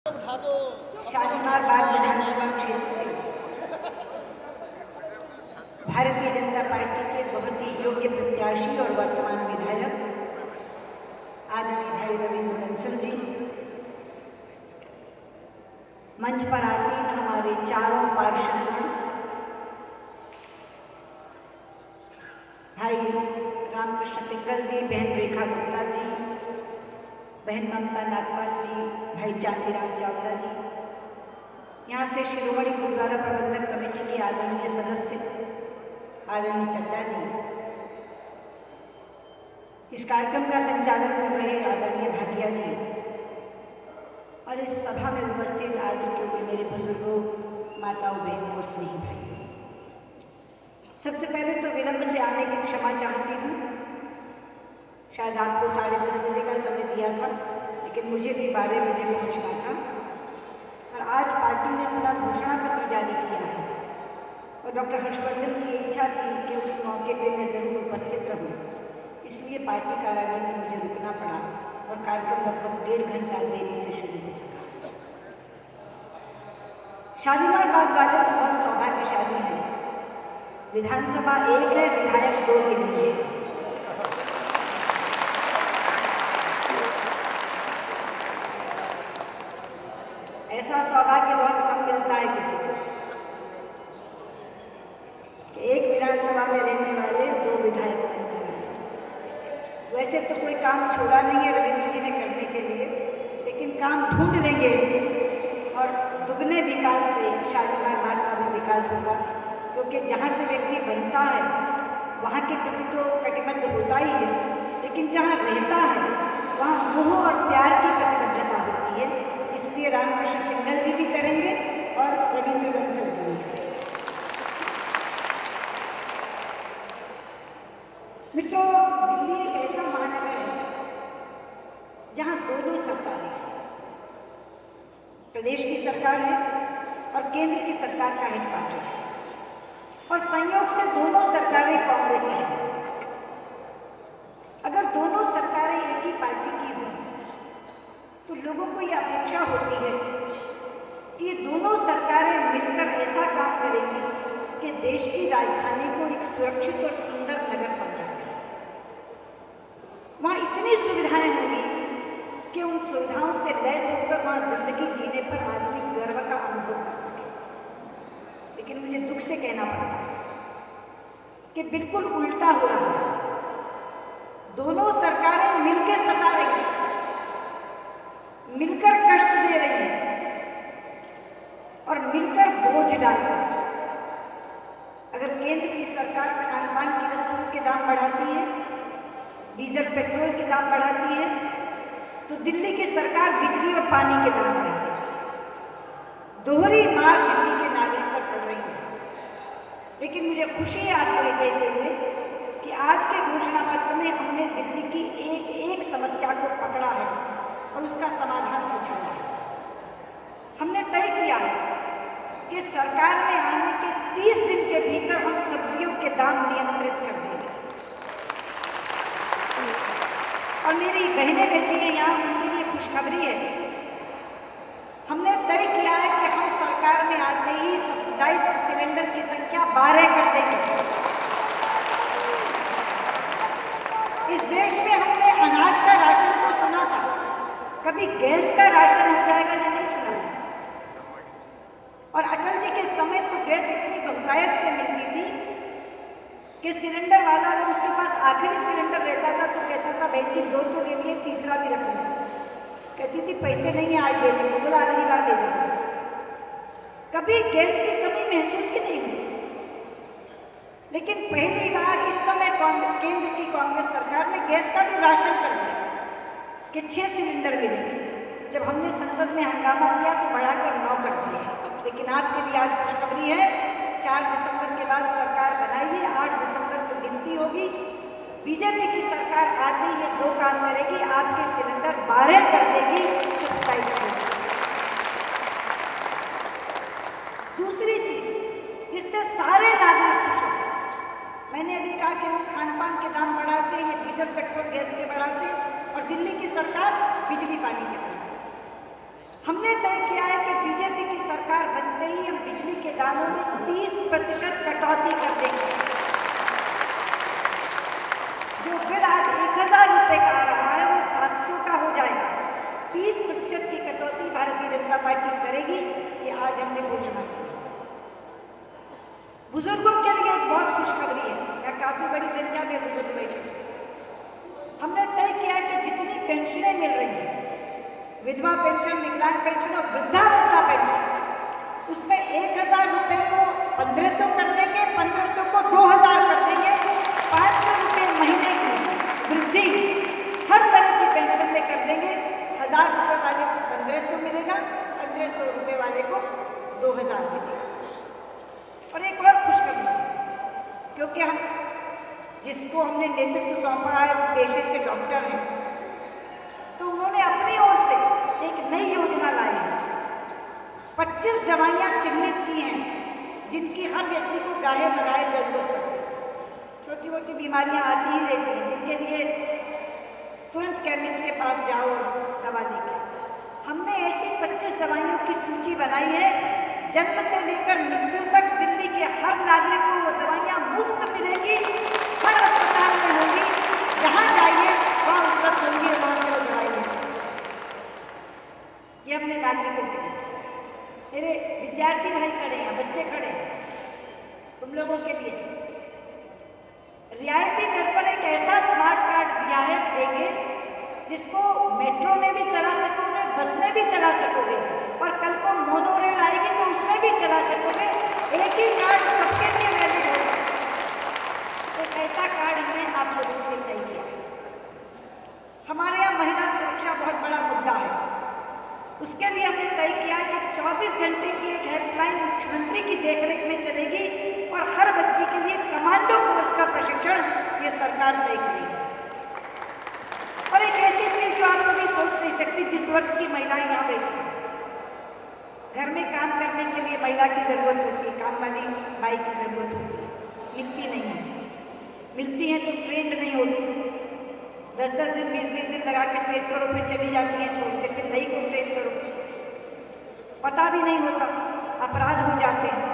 शालीमार बाग विधानसभा क्षेत्र से भारतीय जनता पार्टी के बहुत ही योग्य प्रत्याशी और वर्तमान विधायक आदरणीय भाई रविंद्र बंसल जी, मंच पर आसीन हमारे चारों पार्षदगण, भाई रामकृष्ण सिंगल जी, बहन रेखा गुप्ता जी, बहन ममता नागपाल जी, भाई चांदीराम चावला जी, यहाँ से शिरोमणि गुरुद्वारा प्रबंधक कमेटी के आदरणीय सदस्य आदरणीय चड्डा जी, इस कार्यक्रम का संचालन कर रहे आदरणीय भाटिया जी और इस सभा में उपस्थित आदर योग्य मेरे बुजुर्गों, माताओं, बहनों और स्नेही भाई, सबसे पहले तो विलंब से आने की क्षमा चाहती हूँ। शायद आपको 10:30 बजे का समय दिया था, लेकिन मुझे भी 12 बजे पहुँचना था और आज पार्टी ने अपना घोषणा पत्र जारी किया है और डॉक्टर हर्षवर्धन की इच्छा थी कि उस मौके पे मैं ज़रूर उपस्थित रहूँ, इसलिए पार्टी कार्यालय में मुझे रुकना पड़ा और कार्यक्रम लगभग 1.5 घंटा देरी से शुरू हो सका। शालीमार बाग वाले तो बहुत सौभाग्यशाली हैं, विधानसभा 1 है, विधायक 2 मिलेंगे। ऐसा सौभाग्य बहुत कम मिलता है किसी को कि एक विधानसभा में रहने वाले 2 विधायक बन जाए। वैसे तो कोई काम छोड़ा नहीं है रविंद्र जी ने करने के लिए, लेकिन काम ढूंढ लेंगे और दुगने विकास से शालीमार बाग का भी विकास होगा, क्योंकि जहाँ से व्यक्ति बनता है वहाँ के प्रति तो कटिबद्ध होता ही है, लेकिन जहाँ रहता है वहाँ मोह और प्यार की प्रतिबद्धता होती है। इसलिए रामकृष्ण सिंगल जी भी करेंगे और रविंद्र बंसल जी भी करेंगे। मित्रों, दिल्ली एक ऐसा महानगर है जहाँ 2 सरकारें हैं, प्रदेश की सरकार है और केंद्र की सरकार का हेडक्वार्टर है, और संयोग से दोनों सरकारें कांग्रेस की हैं। अगर दोनों सरकारें एक ही पार्टी की हों तो लोगों को यह अपेक्षा होती है कि ये दोनों सरकारें मिलकर ऐसा काम करेंगी कि देश की राजधानी को एक सुरक्षित और सुंदर नगर समझा जाए। वहाँ इतनी सुविधाएं होंगी कि उन सुविधाओं से लैस होकर वहाँ जिंदगी जीने पर आदमी गर्व का अनुभव कर सके। लेकिन मुझे दुख से कहना पड़ता है कि बिल्कुल उल्टा हो रहा है। दोनों सरकारें मिलकर सता रही हैं, मिलकर कष्ट दे रही हैं और मिलकर बोझ डाल रही हैं। अगर केंद्र की सरकार खान पान की वस्तुओं के दाम बढ़ाती है, डीजल पेट्रोल के दाम बढ़ाती है, तो दिल्ली की सरकार बिजली और पानी के दाम बढ़ा देती है। दोहरी मार दिल्ली के नागरिक पर पड़ रही है। लेकिन मुझे खुशी है आपको ये कहते हुए कि आज के घोषणा पत्र में हमने दिल्ली की एक समस्या को पकड़ा है और उसका समाधान सुझाया है। हमने तय किया है कि सरकार में आने के 30 दिन के भीतर हम सब्जियों के दाम नियंत्रित कर देंगे। और मेरी बहनें बेटी हैं यहाँ, उनके लिए खुशखबरी है। हमने तय किया है कि हम सरकार में आते ही सब्सिडाइज्ड सिलेंडर की संख्या 12 कर देंगे। इस देश में हमने अनाज का राशन तो सुना था, कभी गैस का राशन हो जाएगा ये नहीं सुना था। और अटल जी के समय तो गैस इतनी बहुतायत से मिलती थी कि सिलेंडर वाला अगर उसके पास आखिरी सिलेंडर रहता था तो कहता था बहन जी 2 तो ले लिए, तीसरा भी रख लो। कहती थी पैसे नहीं है आज लेने को, बोला अगली बार ले जाऊंगा। कभी गैस की कमी महसूस ही नहीं हुई। लेकिन पहली बार इस समय केंद्र की कांग्रेस सरकार ने गैस का भी राशन कर दिया कि 6 सिलेंडर मिलेंगे। जब हमने संसद में हंगामा किया तो बढ़ाकर 9 कर दिए। लेकिन आपके लिए आज खुशखबरी है, 4 दिसंबर के बाद सरकार बनाइए, 8 दिसंबर को गिनती होगी। बीजेपी की सरकार आते ही ये 2 काम करेगी, आपके सिलेंडर 12 कर देगी, सब्सिडाइज कर देगी। दूसरी चीज जिससे सारे नागरिक खुश होते, मैंने अभी कहा कि वो खान पान के दाम बढ़ाते हैं, डीजल पेट्रोल गैस के बढ़ाते हैं और दिल्ली की सरकार बिजली पानी के बढ़ाते। हमने तय दामों में 30% कटौती कर देंगे। जो बिल आज 1000 रुपये का आ रहा है वो 700 का हो जाएगा। 30% की कटौती भारतीय जनता पार्टी करेगी, ये आज हमने घोषणा की। बुजुर्गों के लिए एक बहुत खुशखबरी है, यहाँ काफी बड़ी संख्या में बुजुर्ग बैठे। हमने तय किया है कि जितनी पेंशनें मिल रही हैं, विधवा पेंशन, विकलांग पेंशन और वृद्धावस्था पेंशन, उसमें 1000 रुपये को 1500 कर देंगे, 1500 को 2000 कर देंगे। 500 रुपये महीने की वृद्धि हर तरह की पेंशन में कर देंगे। 1000 रुपये वाले को 1500 मिलेगा, 1500 रुपये वाले को 2000 मिलेगा। और एक और खुशखबरी है, क्योंकि हम जिसको हमने नेतृत्व सौंपा है वो पेशे से डॉक्टर हैं, तो उन्होंने अपनी ओर से एक नई योजना लाई है। 25 दवाइयाँ चिन्हित की हैं जिनकी हर व्यक्ति को गाहे बगाहे जरूरत है। छोटी मोटी बीमारियाँ आती ही रहती हैं जिनके लिए तुरंत केमिस्ट के पास जाओ दवा लेके। हमने ऐसी 25 दवाइयों की सूची बनाई है। जन्म से लेकर मृत्यु तक दिल्ली के हर नागरिक को वो दवाइयाँ मुफ्त मिलेगी, हर अस्पताल में होंगी, जहाँ जाइए वहाँ उपलब्ध होंगी, वहाँ से वो दवाई मिलेगी। ये अपने नागरिकों के लिए। मेरे विद्यार्थी भाई खड़े हैं, बच्चे खड़े हैं, तुम लोगों के लिए रियायती दर पर एक ऐसा स्मार्ट कार्ड दिया है, देंगे, जिसको मेट्रो में भी चला सकोगे, बस में भी चला सकोगे, और कल को मोनो रेल आएगी तो उसमें भी चला सकोगे। एक ही कार्ड सबके लिए वैलिड होगा। एक ऐसा कार्ड हमने आप लोगों के लिए तय किया। हमारे यहाँ महिला सुरक्षा बहुत बड़ा मुद्दा है। उसके लिए हमने तय किया कि 24 घंटे की एक हेल्पलाइन मुख्यमंत्री की देखरेख में चलेगी और हर बच्ची के लिए कमांडो कोर्स का प्रशिक्षण ये सरकार तय करेगी। और एक ऐसी चीज जो आप कभी सोच नहीं सकती, जिस वर्ग की महिलाएं यहाँ बैठी हैं, घर में काम करने के लिए महिला की जरूरत होती है, काम वाली बाई की जरूरत होती है, मिलती नहीं है। मिलती है तो ट्रेंड नहीं होती। 10-10 दिन 20-20 दिन लगा के ट्रेन करो, फिर चली जाती हैं छोड़ के, फिर नई को ट्रेन करो, पता भी नहीं होता, अपराध हो जाते हैं।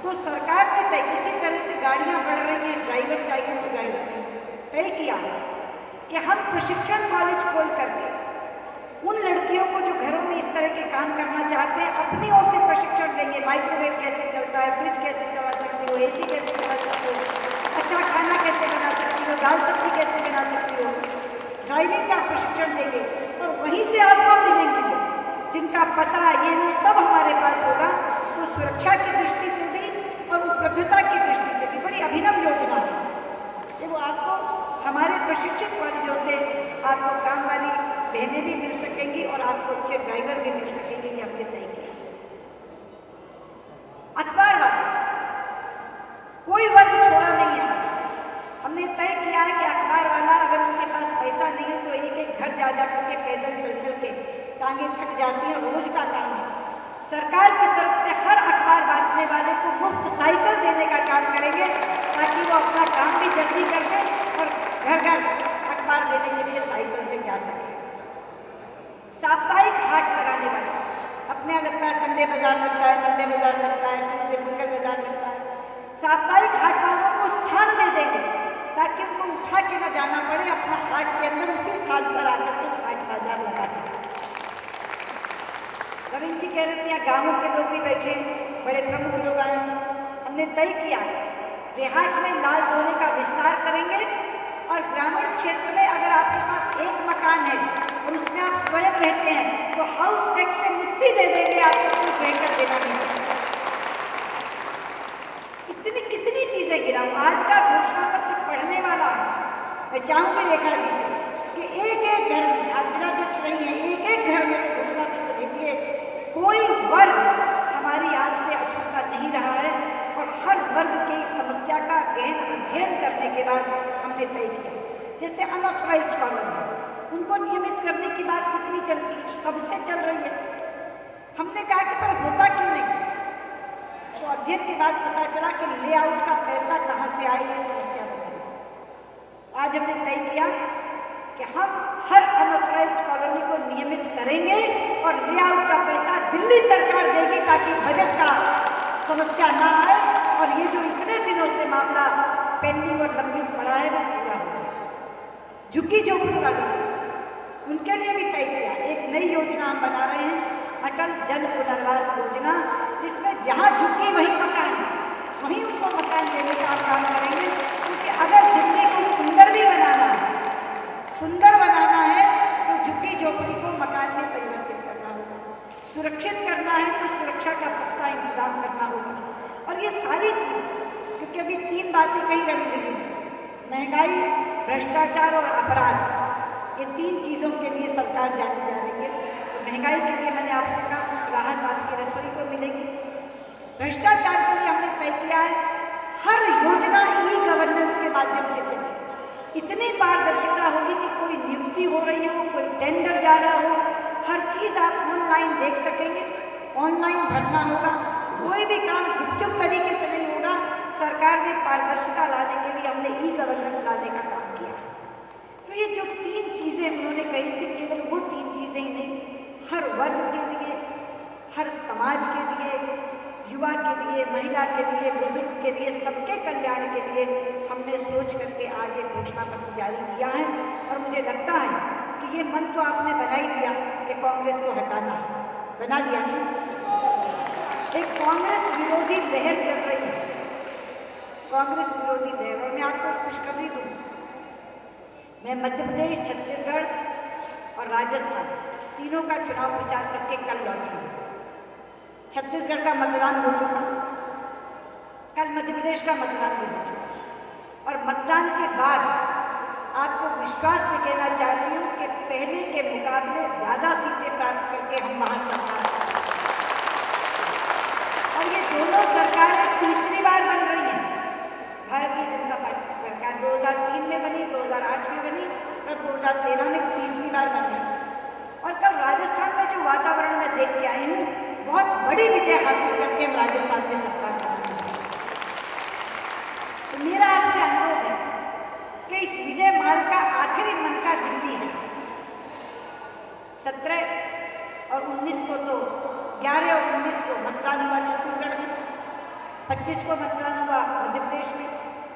तो सरकार ने तय, किसी तरह से गाड़ियां बढ़ रही हैं, ड्राइवर चाहिए तो ड्राइवर, तय किया कि हम प्रशिक्षण कॉलेज खोल करके उन लड़कियों को जो घरों में इस तरह के काम करना चाहते हैं अपनी ओर से प्रशिक्षण देंगे। माइक्रोवेव कैसे चलता है, फ्रिज कैसे चला सकती हो, एसी कैसे चला सकती हो, अच्छा खाना कैसे बना सकती हो, दाल सब्जी कैसे बना सकती हो, ड्राइविंग का प्रशिक्षण देंगे। और वहीं से आपको मिलेंगे लोग जिनका पता ये वो सब हमारे पास होगा। तो सुरक्षा की दृष्टि से भी और उपलब्धता की दृष्टि से भी बड़ी अभिनव योजना है। वो आपको हमारे प्रशिक्षित कॉलेजों से आपको काम वाली बहनें भी मिल सकेंगी और आपको अच्छे ड्राइवर भी मिल सकेंगे। ये हमने तय किया। अखबार वाले कोई वर्ग छोड़ा नहीं है। आज हमने तय किया है कि अखबार वाला अगर उसके पास पैसा नहीं है तो एक एक घर जा जा करके पैदल चल चल के टांगे थक जाती हैं, रोज का काम है। सरकार की तरफ से हर अखबार बांटने वाले को मुफ्त साइकिल देने का काम करेंगे ताकि वो अपना काम भी जल्दी कर दे और घर घर अखबार देने के लिए साइकिल से जा सके। साप्ताहिक हाट लगाने वाले, अपने यहाँ लगता है संडे बाजार लगता है, मंडे बाजार लगता है, ट्यूसडे मंगल बाजार लगता है, साप्ताहिक हाट वालों को स्थान दे देंगे ताकि उनको उठा के न जाना पड़े, अपना हाट के अंदर उसी स्थान पर आकर के हाट बाजार लगा सके। रविंद्र जी कह रहे थे यहाँ गाँवों के लोग भी बैठे, बड़े प्रमुख लोग आए। हमने तय किया देहात में लाल डोरे का विस्तार करेंगे और ग्रामीण क्षेत्र में अगर आपके पास एक मकान है और उसमें आप स्वयं रहते हैं तो हाउस टैक्स से मुक्ति दे देंगे, आपको कुछ रहकर देना नहीं। कितनी चीजें गिराऊं। आज का घोषणा पत्र पढ़ने वाला है। मैं चाहूंगी रेखा जी से कि एक एक घर में, आप जिलाध्यक्ष रही हैं, एक एक घर में घोषणा पत्र भेजिए। कोई वर्ग हमारी आंख से अछूता नहीं रहा है और हर वर्ग की समस्या का गहन अध्ययन करने के बाद हमने तय किया। जैसे अनऑथराइज्ड कॉलोनीज, उनको नियमित करने की बात कितनी चलती, कब से चल रही है। हमने कहा कि पर होता क्यों नहीं। तो अध्ययन के बाद पता चला कि लेआउट का पैसा कहाँ से आए, ये समस्या बनी। आज हमने तय किया कि हम हर अनऑथराइज्ड कॉलोनी को नियमित करेंगे और लेआउट का पैसा दिल्ली सरकार देगी ताकि बजट का समस्या ना आए और ये जो इतने दिनों से मामला पेंडिंग और लंबित पड़ा है वो पूरा हो जाए। झुग्गी झोपड़ी वालों से उनके लिए भी तय किया, एक नई योजना हम बना रहे हैं, अटल जन पुनर्वास योजना, जिसमें जहाँ झुग्गी वहीं मकान, वहीं उनको मकान देने का हम काम करेंगे। क्योंकि अगर दिल्ली को सुंदर भी बनाना है, सुंदर बनाना है तो झुग्गी झोपड़ी को मकान में परिवर्तित करना होगा, सुरक्षित करना है तो सुरक्षा का पुख्ता इंतजाम करना होगा। और ये सारी चीज़, क्योंकि अभी 3 बातें कही रविंद्र जी ने, महंगाई, भ्रष्टाचार और अपराध, ये 3 चीज़ों के लिए सरकार जानी जा रही है। तो महंगाई के लिए मैंने आपसे कहा कुछ राहत आपकी रसोई को मिलेगी। भ्रष्टाचार के लिए हमने तय किया है हर योजना ई गवर्नेंस के माध्यम से चले, इतनी पारदर्शिता होगी कि कोई नियुक्ति हो रही हो, कोई टेंडर जा रहा हो, हर चीज़ आप ऑनलाइन देख सकेंगे, ऑनलाइन भरना होगा, कोई भी काम गुपचुप तरीके से नहीं होगा। सरकार ने पारदर्शिता लाने के लिए हमने ई गवर्नेंस लाने का काम किया। तो ये जो 3 चीज़ें उन्होंने कही थी, केवल वो 3 चीज़ें ही नहीं, हर वर्ग के लिए, हर समाज के लिए, युवा के लिए, महिला के लिए, बुजुर्ग के लिए, सबके कल्याण के लिए हमने सोच करके आज एक घोषणा पत्र जारी किया है। और मुझे लगता है कि ये मन तो आपने बना ही लिया कि कांग्रेस को हटाना है, बना लिया नहीं? एक कांग्रेस विरोधी लहर चल रही है, कांग्रेस विरोधी लहर। और मैं आपको एक खुशखबरी दूँ, मैं मध्य प्रदेश, छत्तीसगढ़ और राजस्थान तीनों का चुनाव प्रचार करके कल लौटी हूँ। छत्तीसगढ़ का मतदान हो चुका, कल मध्य प्रदेश का मतदान भी हो चुका। और मतदान के बाद आपको विश्वास से कहना चाहती हूँ कि पहले के मुकाबले ज़्यादा सीटें प्राप्त करके हम वहाँ सरकार, और ये दोनों सरकारें तीसरी बार बन रही हैं। भारतीय जनता पार्टी की सरकार 2003 में बनी, 2008 में बनी और 2013 में तीसरी बार बन रही। और कल राजस्थान में जो वातावरण मैं देख के आई हूँ, बहुत बड़ी विजय हासिल करके हम राजस्थान में सरकार बनाना चाहते हैं। तो मेरा आपसे अनुरोध है कि इस विजय माल का आखिरी मनका दिल्ली है। 17 और 19 को तो 11 और 19 को मतदान हुआ छत्तीसगढ़ में, 25 को मतदान हुआ मध्य प्रदेश में,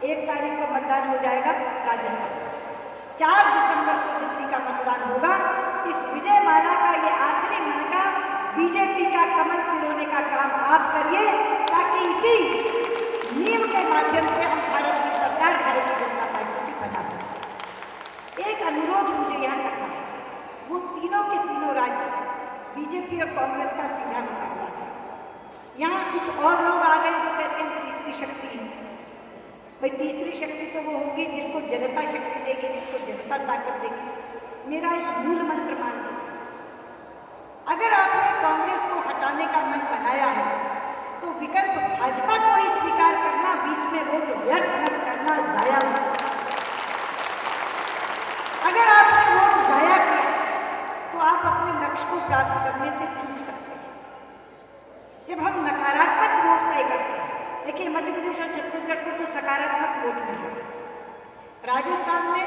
1 तारीख को मतदान हो जाएगा राजस्थान में, 4 दिसंबर को दिल्ली का मतदान होगा। इस विजय माला का ये आखिरी मनका बीजेपी का कमल पिरोने का काम आप करिए, ताकि इसी नींव के माध्यम से हम भारत की सरकार, भारतीय जनता पार्टी की बना सकें। एक अनुरोध मुझे यहाँ करना है, वो तीनों के तीनों राज्य बीजेपी और कांग्रेस का सीधा मुकाबला था। यहाँ कुछ और लोग आ गए जो कहते हैं तीसरी शक्ति है। भाई तीसरी शक्ति तो वो होगी जिसको जनता शक्ति देगी, जिसको जनता ताकत देगी। मेरा एक मूल मंत्र मान लीजिए, अगर आपने कांग्रेस को हटाने का मन बनाया है तो विकल्प भाजपा को ही स्वीकार करना, बीच में वोट व्यर्थ मत करना, जाया मत। अगर आपने वोट जाया किया तो आप अपने लक्ष्य को प्राप्त करने से चूक सकते हैं। जब हम नकारात्मक वोट तय करते हैं, देखिए मध्य प्रदेश और छत्तीसगढ़ को तो सकारात्मक वोट मिल रहा है, राजस्थान में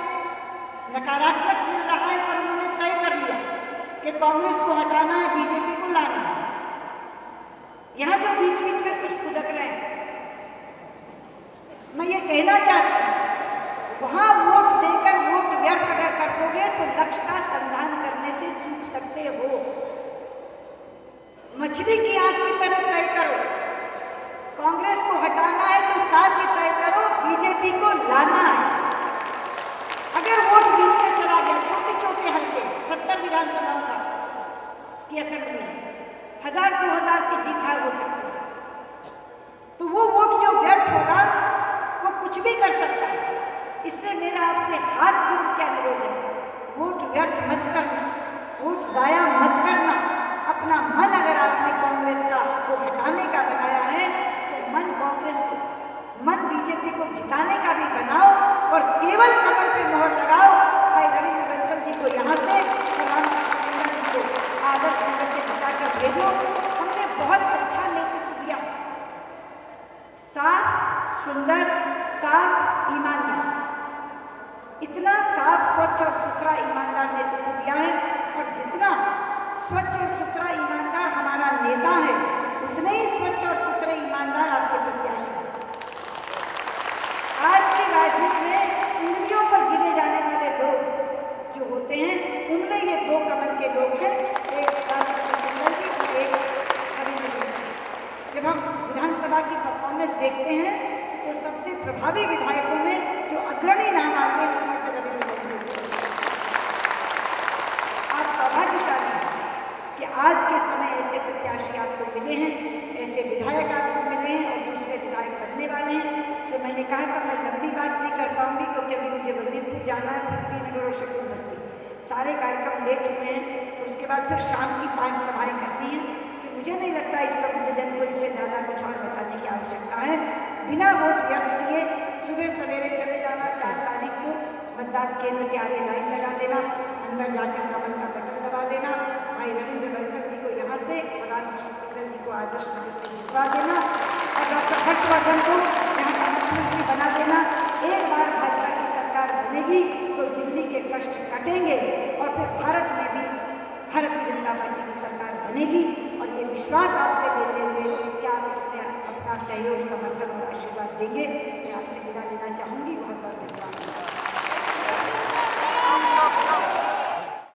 नकारात्मक मिल रहा है, पर उन्होंने तय कर लिया कि कांग्रेस को हटाना है, बीजेपी को लाना है। यहाँ जो बीच बीच में कुछ फुदक रहे हैं, मैं ये कहना चाहती हूँ, वहाँ वोट देकर वोट व्यर्थ अगर कर दोगे तो लक्ष्य का संधान करने से चूक सकते हो। मछली की आंख की तरह तय करो, कांग्रेस को हटाना है तो साथ ही तय करो बीजेपी को लाना है। अगर वोट बीच से चला गया, छोटे छोटे हल्के 70 विधानसभाओं का की असेंबली है, 1000-2000 की जीत हार हो सकती है, तो वो वोट जो व्यर्थ होगा वो कुछ भी कर सकता है। इसलिए मेरा आपसे हाथ जोड़ के अनुरोध है, वोट व्यर्थ मत करना, वोट जाया मत करना। अपना मन अगर आपने कांग्रेस को हटाने का बनाया है तो मन कांग्रेस को, मन बीजेपी को जिताने का भी बनाओ और केवल कमल पे मोहर लगाओ। भाई रविंद्र बंसल जी को यहाँ से और रामकृष्ण जी को आदर्श नगर से जिताकर भेजो। हमने बहुत अच्छा नेतृत्व दिया, साफ, सुंदर, साफ, ईमानदार, इतना साफ, स्वच्छ और सुथरा ईमानदार नेतृत्व दिया है। और जितना स्वच्छ और सुथरा ईमानदार हमारा नेता है, उतने ही स्वच्छ और सुथरे ईमानदार देखते हैं तो सबसे प्रभावी विधायकों में जो अग्रणी नाम आते हैं उसमें से रविंद्र आप सौभाग्यशाली हैं कि आज के समय ऐसे प्रत्याशी आपको मिले हैं, ऐसे विधायक आपको मिले हैं और दूसरे विधायक बनने वाले हैं। सो मैंने कहा था मैं लंबी बात नहीं कर पाऊंगी क्योंकि अभी मुझे वजीरपुर जाना है, पृथ्वीनगर और शकुन बस्ती सारे कार्यक्रम ले चुके हैं और उसके बाद फिर शाम की 5 सभाएं करनी है कि मुझे नहीं लगता इस प्रबुद्धजन को इससे ज़्यादा कुछ और बताने की आवश्यकता है। बिना वोट व्यर्थ किए सुबह सवेरे चले जाना, 4 तारीख को मतदान केंद्र के आगे लाइन लगा देना, अंदर जाकर कमल का बटन दबा देना, भाई रविंद्र बंसल जी को यहाँ से और रामकृष्ण सिंगल जी को आदर्श नगर से जितवा देना और डॉक्टर हर्षवर्धन को यहाँ का मुख्यमंत्री बना देना। एक बार भाजपा की सरकार बनेगी तो दिल्ली के कष्ट कटेंगे और फिर भारत में भी भारतीय जनता पार्टी की सरकार बनेगी। और ये विश्वास आपसे लेते हुए क्या आप इसमें अपना सहयोग, समर्थन और आशीर्वाद देंगे, मैं आपसे विदा लेना चाहूँगी। बहुत बहुत धन्यवाद।